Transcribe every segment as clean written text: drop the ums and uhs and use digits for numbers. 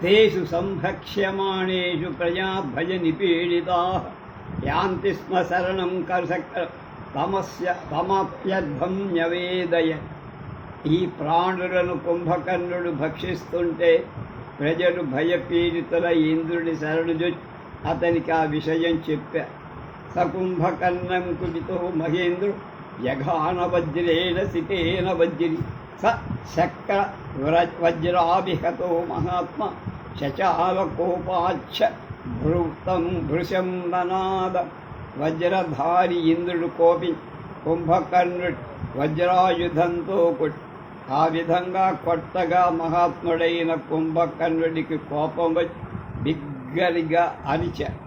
తేషు సంభక్ష్యమాణేషు ప్రజా భయ నిపీడితాః యాంతి స్మ శరణం తమప్యర్థం న్యవేదయ. ఈ ప్రాణులను కుంభకర్ణుడు భక్షిస్తుంటే ప్రజలు భయపీడితుల ఇంద్రుడి శరణుజొచ్చి అతనికి ఆ విషయం చెప్పారు. సకుంభకర్ణం కుపితో మహేంద్రు యఘాన వజ్రేణ సితేన వజ్రి స శక్ర వజ్రాభిహతో మహాత్మ శచాలకోపాచ్చ భృతం భృశం ననాద. వజ్రధారి ఇంద్రుడు కోపి కుంభకర్ణుడు వజ్రాయుధంతో కొట్టి ఆ విధంగా కొట్టగా మహాత్ముడైన కుంభకర్ణుడికి కోపం వచ్చి బిగ్గరిగా అరిచారు.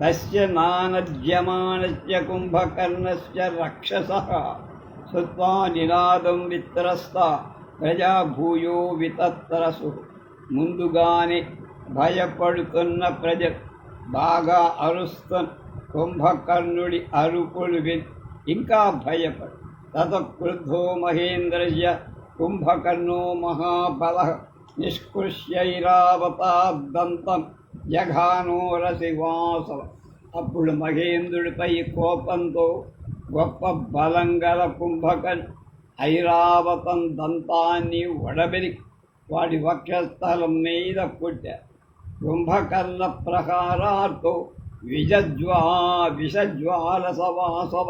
తస్య నానద్యమానస్య కుంభకర్ణస్య రక్షసః శ్రుత్వా నినాదం విత్రస్తా ప్రజా భూయో వితత్తరసు. ముందుగానే భయపడుతున్న ప్రజలు బాగా అరుస్తున్న కుంభకర్ణుడి అరుపులు విని ఇంకా భయపడు. తత క్రుద్ధో మహేంద్రస్య కుంభకర్ణో మహాబలః నిష్కృష్యైరావతాద్దంతం యఘానోరసి వాసవ. అప్పుడు మహేంద్రుడిపై కోపంతో గొప్ప బలం గల కుంభకర్ణుడు ఐరావతం దంతాన్ని వడబెరి వాడి వక్షస్థలం మీద కొట్టారు. కుంభకర్ణ ప్రహారార్థో విషజ్వాల సవాసవ.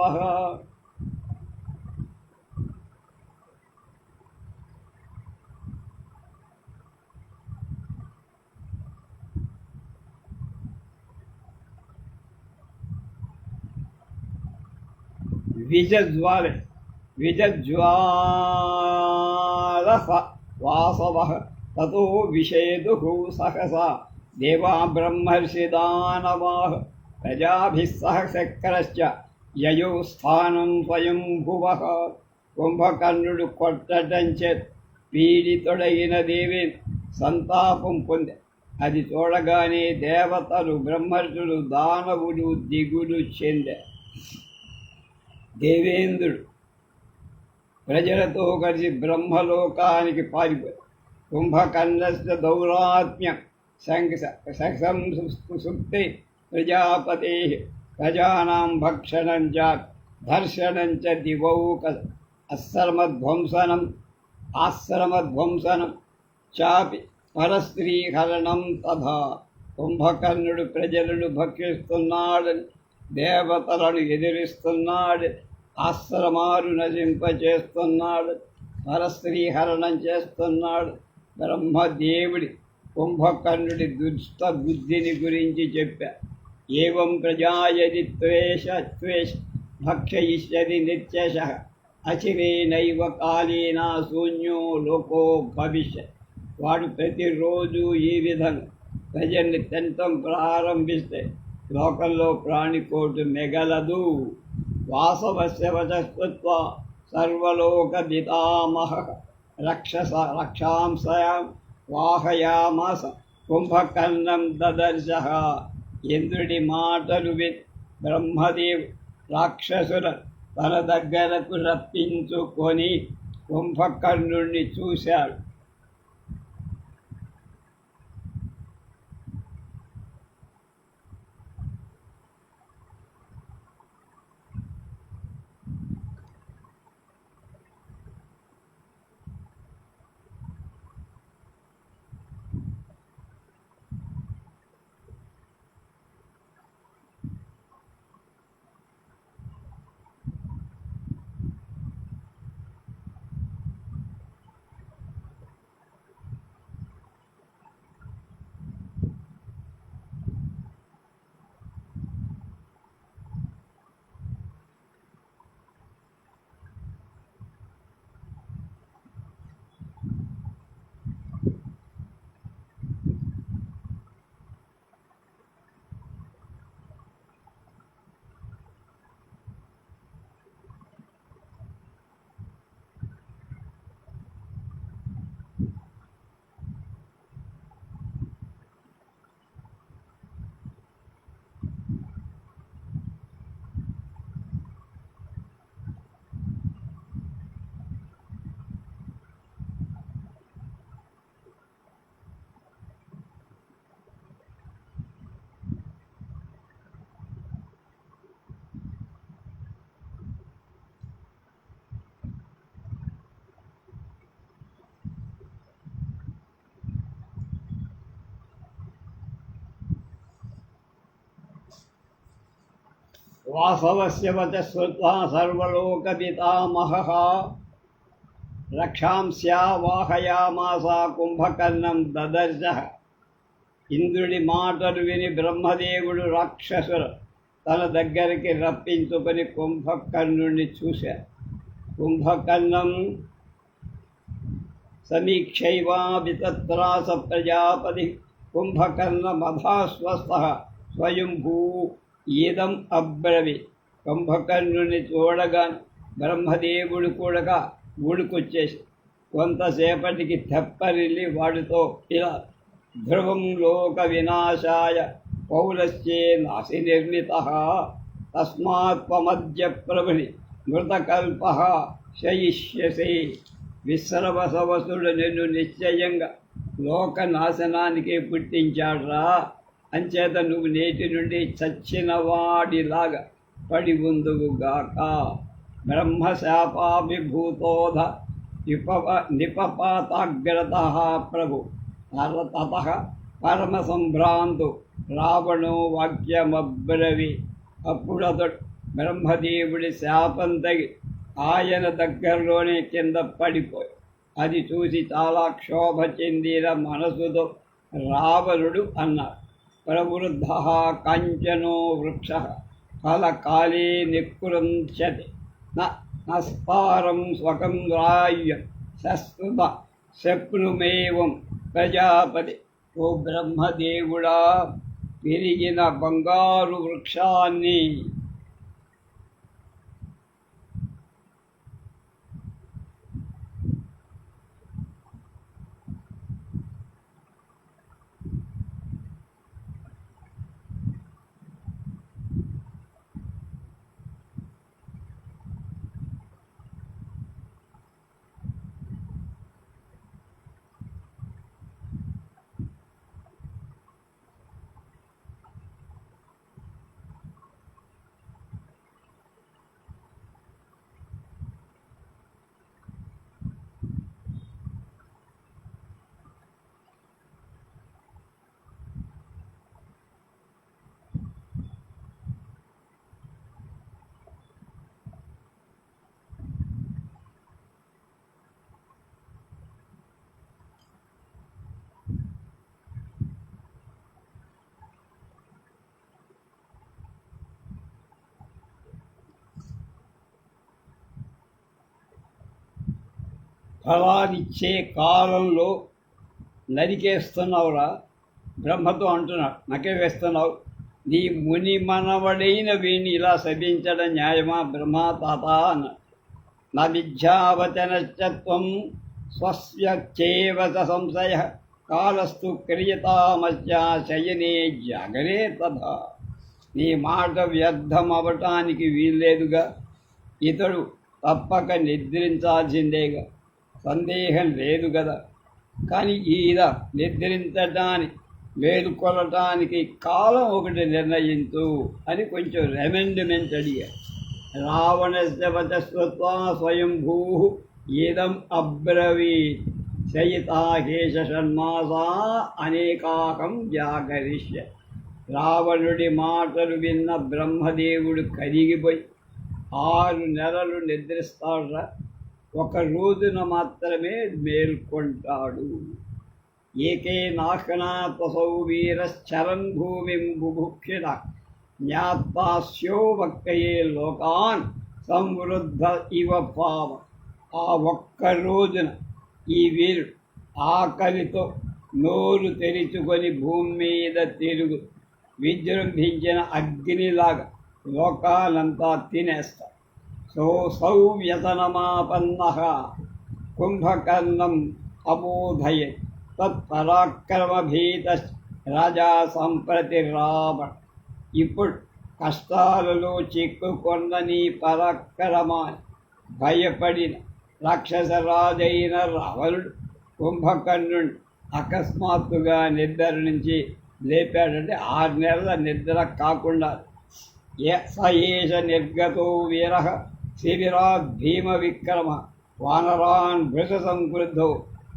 విజజ్వాల వాసవః తతో విషేదుః సహసా దేవా బ్రహ్మర్షి దానవాః ప్రజాభిః సహ శక్రశ్చ యయో స్థానం స్వయంభువః. కుంభకర్ణుడు కొట్టడం చేత పీడితుడైన దేవి సంతాపం పొంది అది చూడగానే దేవతలు బ్రహ్మర్షులు దానవులు దిగులు చెందారు. దేవేంద్రుడు ప్రజలతో కలిసి బ్రహ్మలోకానికి పారిపోయాడు. కుంభకర్ణస్య దౌరాత్మ్యం సుప్తే ప్రజాపతే ప్రజానాం భక్షణం చ ధర్షణం చ దివౌక ఆశ్రమధ్వంసనం చాపి పరస్త్రీహరణం తథా. కుంభకర్ణుడు ప్రజలను భక్షిస్తున్నాడని దేవతలను ఎదిరిస్తున్నాడు, ఆశ్రమాలు నశింపచేస్తున్నాడు, పరస్త్రీహరణం చేస్తున్నాడు. బ్రహ్మదేవుడి కుంభకర్ణుడి దుష్ట బుద్ధిని గురించి చెప్పారు. ఏవం ప్రజాయది త్వేష భక్షయిష్యతి నిత్యశః అచిరేనైవ కాలేనా శూన్యో లోకో భవిష్యత్. వాడు ప్రతిరోజు ఈ విధంగా ప్రజల్ని తినటం ప్రారంభిస్తే లోకంలో ప్రాణికోటు మిగలదు. వాసవస్య వచస్కృత్వా సర్వలోక పితామహః రక్షాంసయాం వాహయామాస కుంభకర్ణం దదర్శః. ఇంద్రుడి మాటలు విని బ్రహ్మదేవుడు రాక్షసుల తన దగ్గరకు రప్పించుకొని కుంభకర్ణుడిని చూశాడు. వాసవస్య వచ శ్రుత్వా సర్వలోకపితామహః రక్షాంస్యావాహయామాస కుంభకర్ణం దదర్శః. ఇంద్రుడి మాటలు విని బ్రహ్మదేవుడు రాక్షసులు తన దగ్గరికి రప్పించుకొని కుంభకర్ణుడిని చూశారు. కుంభకర్ణం సమీక్షైవాభితత్రాస ప్రజాపతి కుంభకర్ణమధాస్వస్థః స్వయంభూ ఈదం అబ్రవి. కుంభకర్ణుని చూడగా బ్రహ్మదేవుడు కూడా ఊడికొచ్చేసి కొంతసేపటికి తెప్పరిల్లి వాడితో ఇలా, ధ్రువం లోక వినాశాయ పౌలశ్చే నాసి నిర్మితః తస్మాత్ త్వమద్య ప్రభుని మృతకల్పః శయిష్యసి. విశ్రవసవసుడు నిన్ను నిశ్చయంగా లోక నాశనానికి పుట్టించాడ్రా, అంచేత నువ్వు నేటి నుండి చచ్చిన వాడిలాగా పడి ఉందువుగాక. బ్రహ్మశాపాభిభూతోధ నిపపాతాగ్రతః ప్రభు తతః పరమసంభ్రాంతు రావణో వాక్యమబ్రవి. అప్పుడు అతడు బ్రహ్మదేవుడి శాపం తగి ఆయన దగ్గరలోనే కింద పడిపోయి అది చూసి చాలా క్షోభ చెందిన మనసుతో రావణుడు అన్నాడు, ప్రవృద్ధ కాంచనో వృక్ష ఫలకాలే నికృంచతి నస్పారం స్వకం రాయ్యం శస్కృత శక్నుమేవం ప్రజాపతి. ఓ బ్రహ్మదేవుడా, పెరిగిన బంగారు వృక్షాన్ని ఫలానిచ్చే కాలంలో నరికేస్తున్నావురా. బ్రహ్మతో అంటున్నాడు, నకే వేస్తున్నావు. నీ ముని మనవడైన వీణ్ణి ఇలా శపించడం న్యాయమా బ్రహ్మ తాత అన్నాడు. నా విద్యావచనత్వం స్వస్యచేవ సంశయ కాలస్తు క్రియతామస్య శయనే జాగరే తథా. నీ మాట వ్యర్థం అవ్వటానికి వీల్లేదుగా, ఇతడు తప్పక నిద్రించాల్సిందేగా, సందేహం లేదు కదా. కానీ ఈయన నిద్రించటానికి మేలుకొనటానికి కాలం ఒకటి నిర్ణయించు అని కొంచెం రెమెండ్మెంట్ అడిగారు. రావణస్య వచస్వత్వా స్వయంభూ ఏదం అబ్రవీత్ శయితాహేష షణ్మాసా అనేకాకం జాగరిష్య. రావణుడి మాటలు విన్న బ్రహ్మదేవుడు కరిగిపోయి 6 నెలలు నిద్రిస్తాడురా, ఒక రోజున మాత్రమే మేల్కొంటాడు. ఏకే నాశనాతసౌ వీరశ్చరన్ భూమిం బుభుక్షిత జ్ఞాత్వాస్యో వక్కయే లోకాన్ సంవృద్ధ ఇవ పావ. ఆ ఒక్క రోజున ఈ వీరుడు ఆకలితో నోరు తెరుచుకొని భూమి మీద తిరుగు విజృంభించిన అగ్నిలాగా లోకాలంతా తినేస్తాడు. సౌ వ్యసనమాపన్నః కుంభకర్ణం అబోధయత్ తత్పరాక్రమభీత రాజా సంప్రతి రావణ. ఇప్పుడు కష్టాలలో చిక్కుకొన్న నీ పరాక్రమాన్ని భయపడిన రాక్షసరాజైన రావణుడు కుంభకర్ణుడు అకస్మాత్తుగా నిద్ర నుంచి లేపాడంటే 6 నెలల నిద్ర కాకుండా. సయేష నిర్గతో వీర శిబిరాద్ భీమ విక్రమ వానరాన్ భృత సంక్రుద్ధో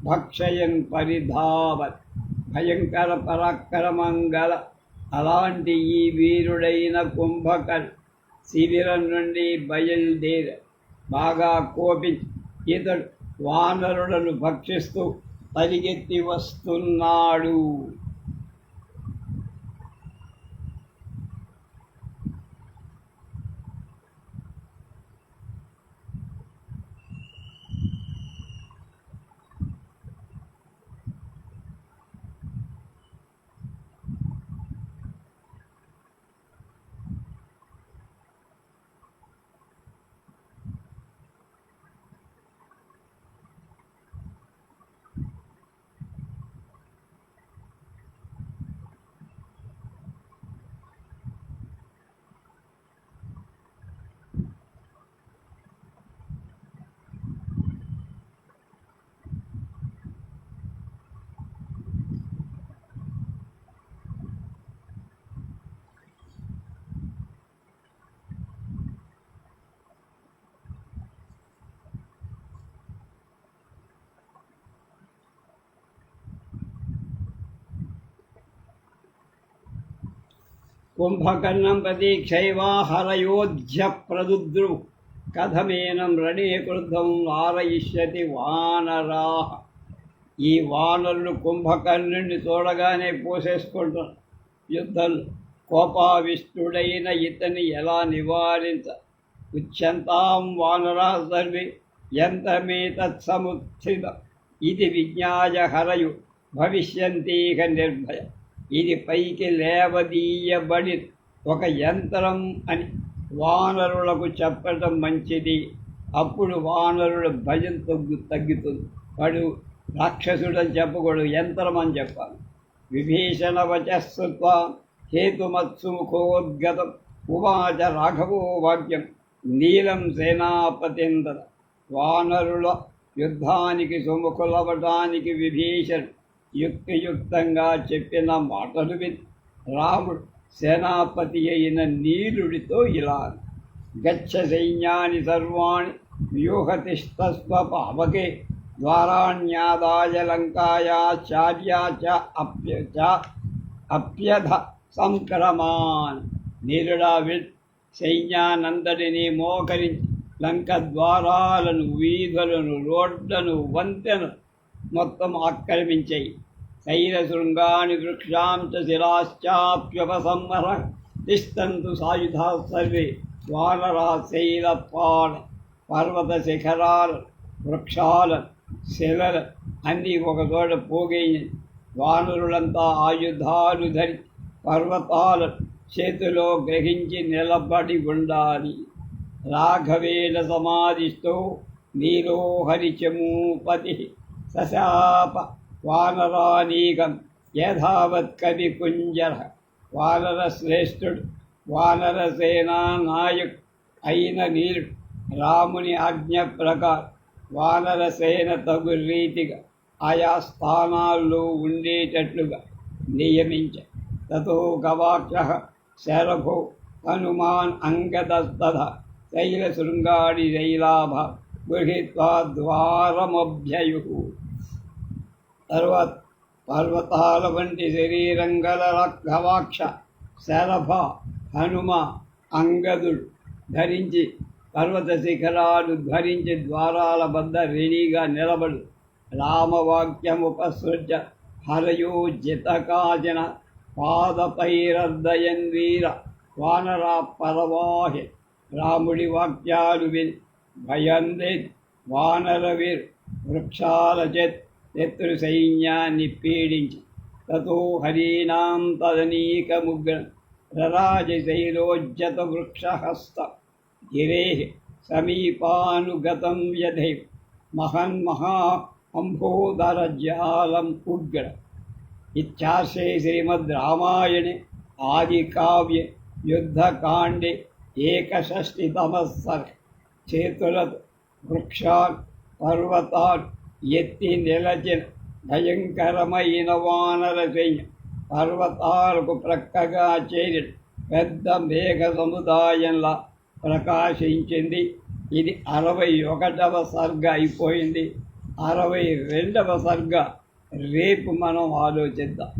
భక్షయన్ పరిధావత్. భయంకర పరాక్రమం గల అలాంటి ఈ వీరుడైన కుంభకర్ణుడు శిబిరం నుండి బయలుదేరి బాగా కోపించి ఇతడు వానరులను భక్షిస్తూ పరిగెత్తి వస్తున్నాడు. కుంభకర్ణం ప్రతీక్షైవా హరయోధ్య ప్రదుద్రు కథమేనం రణే క్రుద్ధం వారయిష్యతి వానరా. ఈ వానరులు కుంభకర్ణుడిని చూడగానే పోసేసుకుంటారు. యుద్ధంలో కోపావిష్టుడైన ఇతని ఎలా నివారించ ఉచ్యంతాం వానరా సర్వే యంతమే తత్సముత్థిత ఇది విజ్ఞాయ హరయు భవిష్యంతీక నిర్భయ. ఇది పైకి లేవదీయబడి ఒక యంత్రం అని వానరులకు చెప్పడం మంచిది. అప్పుడు వానరుల భయం తగ్గుతుంది. వాడు రాక్షసుడని చెప్పకూడదు, యంత్రం అని చెప్పాలి. విభీషణ వచస్సుత్వా హేతుమత్సుముఖోద్గతం ఉవాచ రాఘవో వాక్యం నీలం సేనాపతిందర. వానరుల యుద్ధానికి సుముఖులవటానికి విభీషణుడు యుక్తియుక్తంగా చెప్పిన మాటలు విని రాముడు సేనాపతి అయిన నీలుడితో ఇలా గచ్చ సైన్యాని సర్వాణి వ్యూహతిష్టస్వ పావకే ద్వారాణ్యాదాయ లంకాయా చార్యా అప్యధ సంక్రమాన్. నీలుడా సైన్యానంతటినీ మోకరించి లంక ద్వారాలను, వీధులను, రోడ్లను, వంతెను మొత్తం ఆక్రమించాయి. శైలశృంగాని వృక్షాంచ శిలాశ్చాప్యపసంహర తిష్టంతు సాయుధా సర్వే వానరా. శైలపాడ పర్వత శిఖరాలు, వృక్షాలు, శిలలు అన్నీ ఒకచోట పోగైన వానరులంతా ఆయుధాలు ధరి పర్వతాలు చేతిలో గ్రహించి నిలబడి ఉండాలి. రాఘవేణ సమాధిష్టో నీలోహరిచమూపతి సశాప వానరానీకం యథావత్ కవి కుంజర. వానర శ్రేష్ఠుడు, వానర సేనా నాయకు అయిన నీరుడు రాముని ఆజ్ఞ ప్రకారం వానర సేన తగు రీతిగా ఆయా స్థానాల్లో ఉండేటట్లుగా నియమించారు. తతో గవాక్ష శరభో హనుమాన్ అంగదస్తథ శైలశృంగాడి శైలాభ గృహీత్వా ద్వారమభ్యయు. తర్వాత పర్వతాల వంటి శరీరం గల గవాక్ష, శరభ, హనుమ, అంగదుడు ధరించి పర్వత శిఖరాలు ధరించి ద్వారాల వద్ద రెడీగా నిలబడు. రామవాక్యముపసృజ్య హరయోజితకాజన పాదపైరర్దయన్ వీర వానరా పరవాహి. రాముడి వాక్యాలు విని భయందే వానర వీరు వృక్షాల శత్రు సైన్యాన్ని పీడించి తతో హరీనాం తదనీకముగ్ర రరాజశైలోజ్జత వృక్షహస్త గిరే సమీపానుగతం యథైవ మహన్మహా అంబోదరజాలం ఉగ్ర. ఇత్యార్షే శ్రీమద్ రామాయణే ఆదికావ్యే యుద్ధకాండే 61 సర్గ. చేతులతో వృక్షాలు, పర్వతాలు ఎత్తి నిలచిన భయంకరమైన వానర సైన్యం పర్వతాలకు ప్రక్కగా చేరి పెద్ద మేఘ సముదాయంలా ప్రకాశించింది. ఇది 61వ సర్గ అయిపోయింది. 62వ సర్గ రేపు మనం ఆలోచిద్దాం.